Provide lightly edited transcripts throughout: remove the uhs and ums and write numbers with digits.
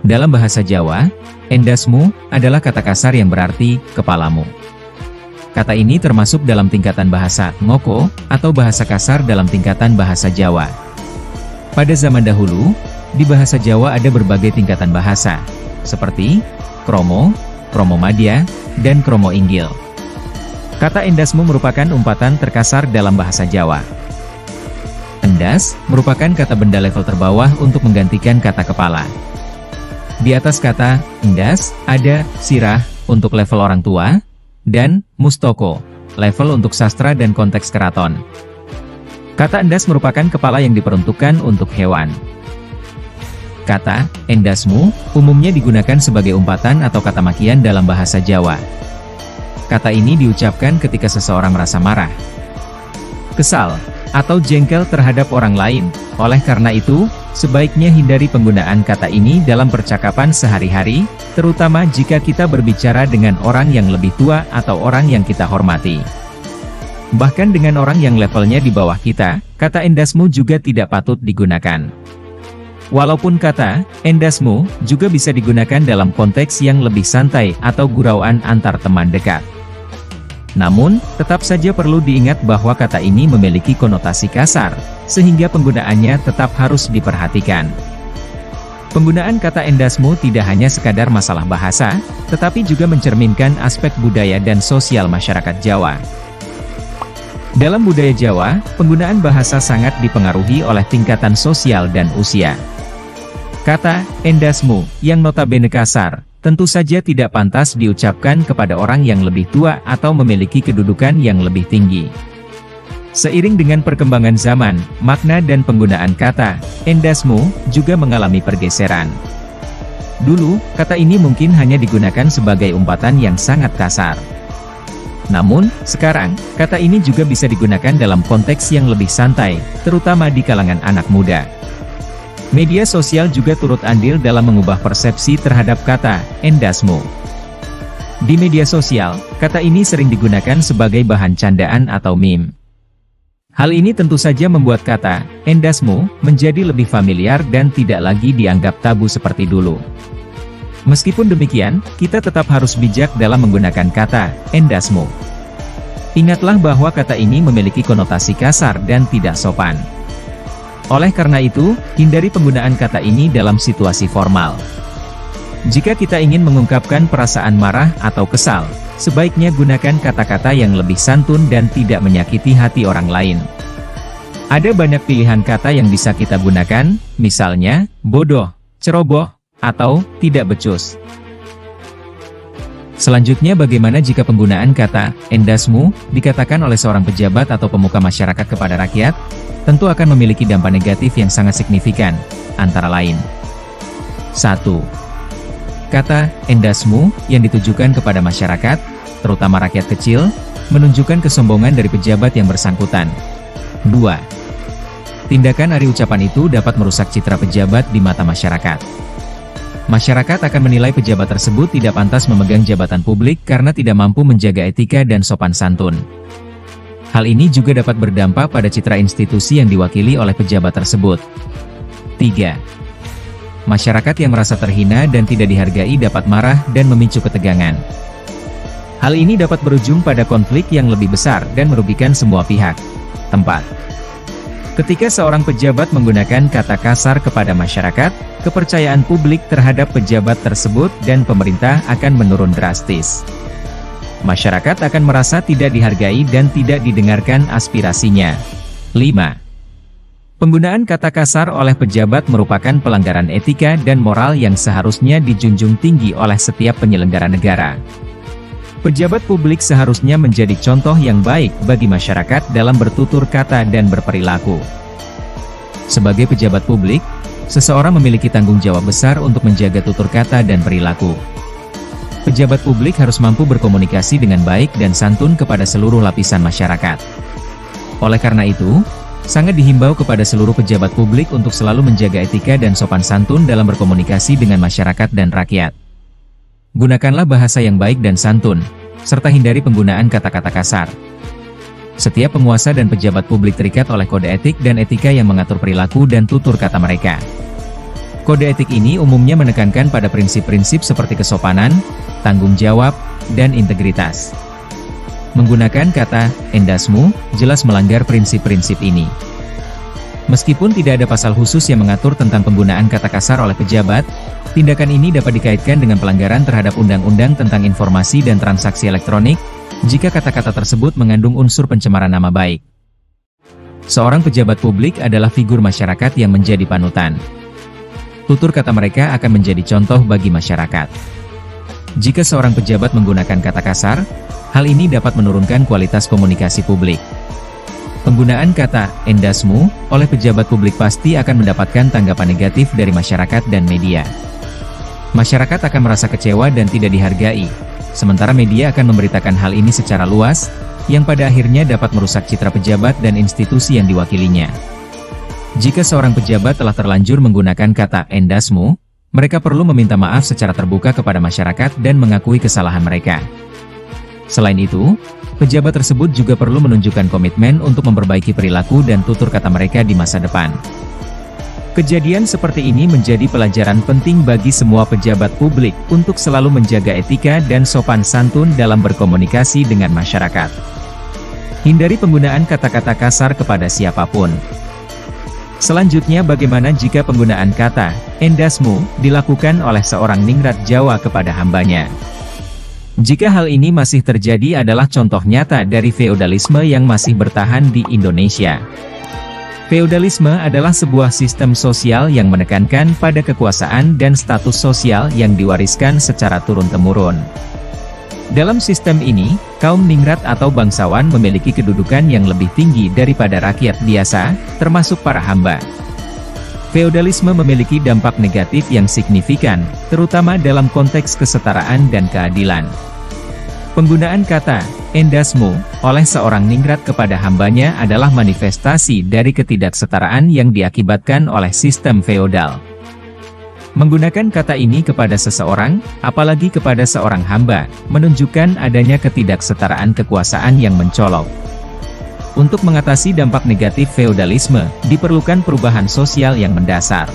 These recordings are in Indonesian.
Dalam bahasa Jawa, endasmu adalah kata kasar yang berarti kepalamu. Kata ini termasuk dalam tingkatan bahasa ngoko atau bahasa kasar dalam tingkatan bahasa Jawa. Pada zaman dahulu, di bahasa Jawa ada berbagai tingkatan bahasa, seperti kromo, kromo madya, dan kromo inggil. Kata endasmu merupakan umpatan terkasar dalam bahasa Jawa. Endas merupakan kata benda level terbawah untuk menggantikan kata kepala. Di atas kata endas ada sirah untuk level orang tua, dan mustoko level untuk sastra dan konteks keraton. Kata endas merupakan kepala yang diperuntukkan untuk hewan. Kata endasmu umumnya digunakan sebagai umpatan atau kata makian dalam bahasa Jawa. Kata ini diucapkan ketika seseorang merasa marah, kesal, atau jengkel terhadap orang lain. Oleh karena itu, sebaiknya hindari penggunaan kata ini dalam percakapan sehari-hari, terutama jika kita berbicara dengan orang yang lebih tua atau orang yang kita hormati. Bahkan dengan orang yang levelnya di bawah kita, kata endasmu juga tidak patut digunakan. Walaupun kata endasmu juga bisa digunakan dalam konteks yang lebih santai atau gurauan antar teman dekat. Namun, tetap saja perlu diingat bahwa kata ini memiliki konotasi kasar, sehingga penggunaannya tetap harus diperhatikan. Penggunaan kata endasmu tidak hanya sekadar masalah bahasa, tetapi juga mencerminkan aspek budaya dan sosial masyarakat Jawa. Dalam budaya Jawa, penggunaan bahasa sangat dipengaruhi oleh tingkatan sosial dan usia. Kata endasmu, yang notabene kasar, tentu saja tidak pantas diucapkan kepada orang yang lebih tua atau memiliki kedudukan yang lebih tinggi. Seiring dengan perkembangan zaman, makna dan penggunaan kata endasmu juga mengalami pergeseran. Dulu, kata ini mungkin hanya digunakan sebagai umpatan yang sangat kasar. Namun, sekarang, kata ini juga bisa digunakan dalam konteks yang lebih santai, terutama di kalangan anak muda. Media sosial juga turut andil dalam mengubah persepsi terhadap kata endasmu. Di media sosial, kata ini sering digunakan sebagai bahan candaan atau meme. Hal ini tentu saja membuat kata endasmu menjadi lebih familiar dan tidak lagi dianggap tabu seperti dulu. Meskipun demikian, kita tetap harus bijak dalam menggunakan kata endasmu. Ingatlah bahwa kata ini memiliki konotasi kasar dan tidak sopan. Oleh karena itu, hindari penggunaan kata ini dalam situasi formal. Jika kita ingin mengungkapkan perasaan marah atau kesal, sebaiknya gunakan kata-kata yang lebih santun dan tidak menyakiti hati orang lain. Ada banyak pilihan kata yang bisa kita gunakan, misalnya, bodoh, ceroboh, atau tidak becus. Selanjutnya, bagaimana jika penggunaan kata endasmu dikatakan oleh seorang pejabat atau pemuka masyarakat kepada rakyat? Tentu akan memiliki dampak negatif yang sangat signifikan, antara lain. 1. Kata endasmu yang ditujukan kepada masyarakat, terutama rakyat kecil, menunjukkan kesombongan dari pejabat yang bersangkutan. 2. Tindakan ari ucapan itu dapat merusak citra pejabat di mata masyarakat. Masyarakat akan menilai pejabat tersebut tidak pantas memegang jabatan publik karena tidak mampu menjaga etika dan sopan santun. Hal ini juga dapat berdampak pada citra institusi yang diwakili oleh pejabat tersebut. 3. Masyarakat yang merasa terhina dan tidak dihargai dapat marah dan memicu ketegangan. Hal ini dapat berujung pada konflik yang lebih besar dan merugikan semua pihak. 4. Ketika seorang pejabat menggunakan kata kasar kepada masyarakat, kepercayaan publik terhadap pejabat tersebut dan pemerintah akan menurun drastis. Masyarakat akan merasa tidak dihargai dan tidak didengarkan aspirasinya. 5. Penggunaan kata kasar oleh pejabat merupakan pelanggaran etika dan moral yang seharusnya dijunjung tinggi oleh setiap penyelenggara negara. Pejabat publik seharusnya menjadi contoh yang baik bagi masyarakat dalam bertutur kata dan berperilaku. Sebagai pejabat publik, seseorang memiliki tanggung jawab besar untuk menjaga tutur kata dan perilaku. Pejabat publik harus mampu berkomunikasi dengan baik dan santun kepada seluruh lapisan masyarakat. Oleh karena itu, sangat dihimbau kepada seluruh pejabat publik untuk selalu menjaga etika dan sopan santun dalam berkomunikasi dengan masyarakat dan rakyat. Gunakanlah bahasa yang baik dan santun, serta hindari penggunaan kata-kata kasar. Setiap penguasa dan pejabat publik terikat oleh kode etik dan etika yang mengatur perilaku dan tutur kata mereka. Kode etik ini umumnya menekankan pada prinsip-prinsip seperti kesopanan, tanggung jawab, dan integritas. Menggunakan kata "endasmu" jelas melanggar prinsip-prinsip ini. Meskipun tidak ada pasal khusus yang mengatur tentang penggunaan kata kasar oleh pejabat, tindakan ini dapat dikaitkan dengan pelanggaran terhadap Undang-Undang tentang Informasi dan Transaksi Elektronik, jika kata-kata tersebut mengandung unsur pencemaran nama baik. Seorang pejabat publik adalah figur masyarakat yang menjadi panutan. Tutur kata mereka akan menjadi contoh bagi masyarakat. Jika seorang pejabat menggunakan kata kasar, hal ini dapat menurunkan kualitas komunikasi publik. Penggunaan kata "endasmu" oleh pejabat publik pasti akan mendapatkan tanggapan negatif dari masyarakat dan media. Masyarakat akan merasa kecewa dan tidak dihargai, sementara media akan memberitakan hal ini secara luas, yang pada akhirnya dapat merusak citra pejabat dan institusi yang diwakilinya. Jika seorang pejabat telah terlanjur menggunakan kata "endasmu", mereka perlu meminta maaf secara terbuka kepada masyarakat dan mengakui kesalahan mereka. Selain itu, pejabat tersebut juga perlu menunjukkan komitmen untuk memperbaiki perilaku dan tutur kata mereka di masa depan. Kejadian seperti ini menjadi pelajaran penting bagi semua pejabat publik untuk selalu menjaga etika dan sopan santun dalam berkomunikasi dengan masyarakat. Hindari penggunaan kata-kata kasar kepada siapapun. Selanjutnya, bagaimana jika penggunaan kata "endasmu" dilakukan oleh seorang ningrat Jawa kepada hambanya? Jika hal ini masih terjadi adalah contoh nyata dari feodalisme yang masih bertahan di Indonesia. Feodalisme adalah sebuah sistem sosial yang menekankan pada kekuasaan dan status sosial yang diwariskan secara turun-temurun. Dalam sistem ini, kaum ningrat atau bangsawan memiliki kedudukan yang lebih tinggi daripada rakyat biasa, termasuk para hamba. Feodalisme memiliki dampak negatif yang signifikan, terutama dalam konteks kesetaraan dan keadilan. Penggunaan kata "endasmu" oleh seorang ningrat kepada hambanya adalah manifestasi dari ketidaksetaraan yang diakibatkan oleh sistem feodal. Menggunakan kata ini kepada seseorang, apalagi kepada seorang hamba, menunjukkan adanya ketidaksetaraan kekuasaan yang mencolok. Untuk mengatasi dampak negatif feodalisme, diperlukan perubahan sosial yang mendasar.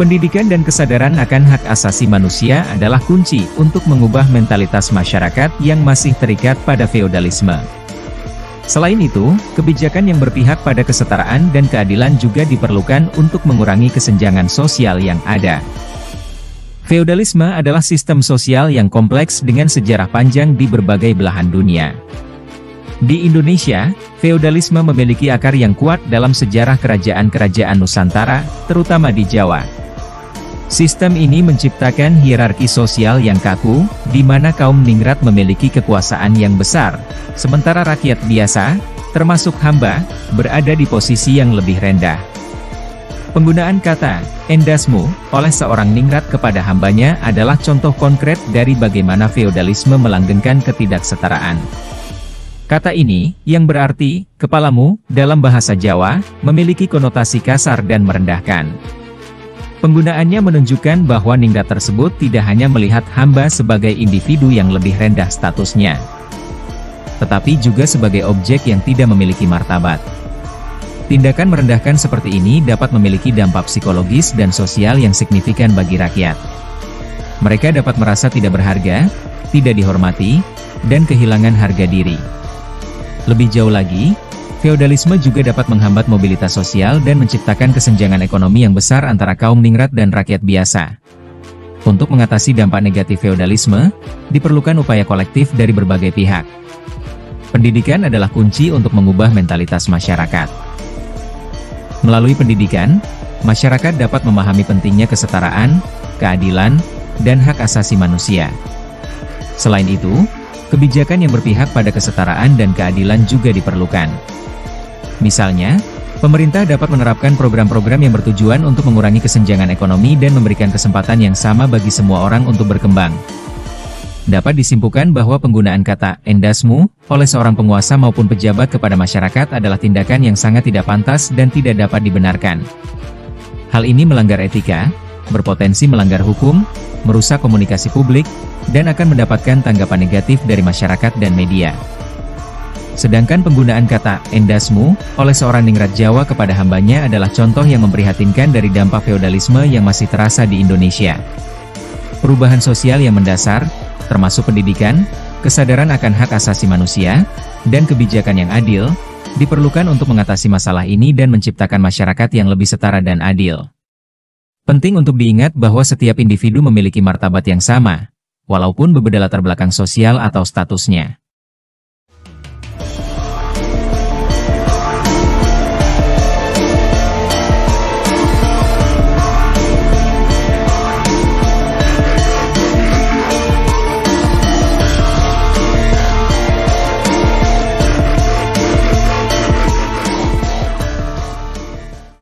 Pendidikan dan kesadaran akan hak asasi manusia adalah kunci untuk mengubah mentalitas masyarakat yang masih terikat pada feodalisme. Selain itu, kebijakan yang berpihak pada kesetaraan dan keadilan juga diperlukan untuk mengurangi kesenjangan sosial yang ada. Feodalisme adalah sistem sosial yang kompleks dengan sejarah panjang di berbagai belahan dunia. Di Indonesia, feodalisme memiliki akar yang kuat dalam sejarah kerajaan-kerajaan Nusantara, terutama di Jawa. Sistem ini menciptakan hierarki sosial yang kaku, di mana kaum ningrat memiliki kekuasaan yang besar, sementara rakyat biasa, termasuk hamba, berada di posisi yang lebih rendah. Penggunaan kata "endasmu" oleh seorang ningrat kepada hambanya adalah contoh konkret dari bagaimana feodalisme melanggengkan ketidaksetaraan. Kata ini, yang berarti "kepalamu" dalam bahasa Jawa, memiliki konotasi kasar dan merendahkan. Penggunaannya menunjukkan bahwa ningrat tersebut tidak hanya melihat hamba sebagai individu yang lebih rendah statusnya, tetapi juga sebagai objek yang tidak memiliki martabat. Tindakan merendahkan seperti ini dapat memiliki dampak psikologis dan sosial yang signifikan bagi rakyat. Mereka dapat merasa tidak berharga, tidak dihormati, dan kehilangan harga diri. Lebih jauh lagi, feodalisme juga dapat menghambat mobilitas sosial dan menciptakan kesenjangan ekonomi yang besar antara kaum ningrat dan rakyat biasa. Untuk mengatasi dampak negatif feodalisme, diperlukan upaya kolektif dari berbagai pihak. Pendidikan adalah kunci untuk mengubah mentalitas masyarakat. Melalui pendidikan, masyarakat dapat memahami pentingnya kesetaraan, keadilan, dan hak asasi manusia. Selain itu, kebijakan yang berpihak pada kesetaraan dan keadilan juga diperlukan. Misalnya, pemerintah dapat menerapkan program-program yang bertujuan untuk mengurangi kesenjangan ekonomi dan memberikan kesempatan yang sama bagi semua orang untuk berkembang. Dapat disimpulkan bahwa penggunaan kata "endasmu" oleh seorang penguasa maupun pejabat kepada masyarakat adalah tindakan yang sangat tidak pantas dan tidak dapat dibenarkan. Hal ini melanggar etika, berpotensi melanggar hukum, merusak komunikasi publik, dan akan mendapatkan tanggapan negatif dari masyarakat dan media. Sedangkan penggunaan kata endasmu oleh seorang ningrat Jawa kepada hambanya adalah contoh yang memprihatinkan dari dampak feodalisme yang masih terasa di Indonesia. Perubahan sosial yang mendasar, termasuk pendidikan, kesadaran akan hak asasi manusia, dan kebijakan yang adil, diperlukan untuk mengatasi masalah ini dan menciptakan masyarakat yang lebih setara dan adil. Penting untuk diingat bahwa setiap individu memiliki martabat yang sama, walaupun berbeda latar belakang sosial atau statusnya.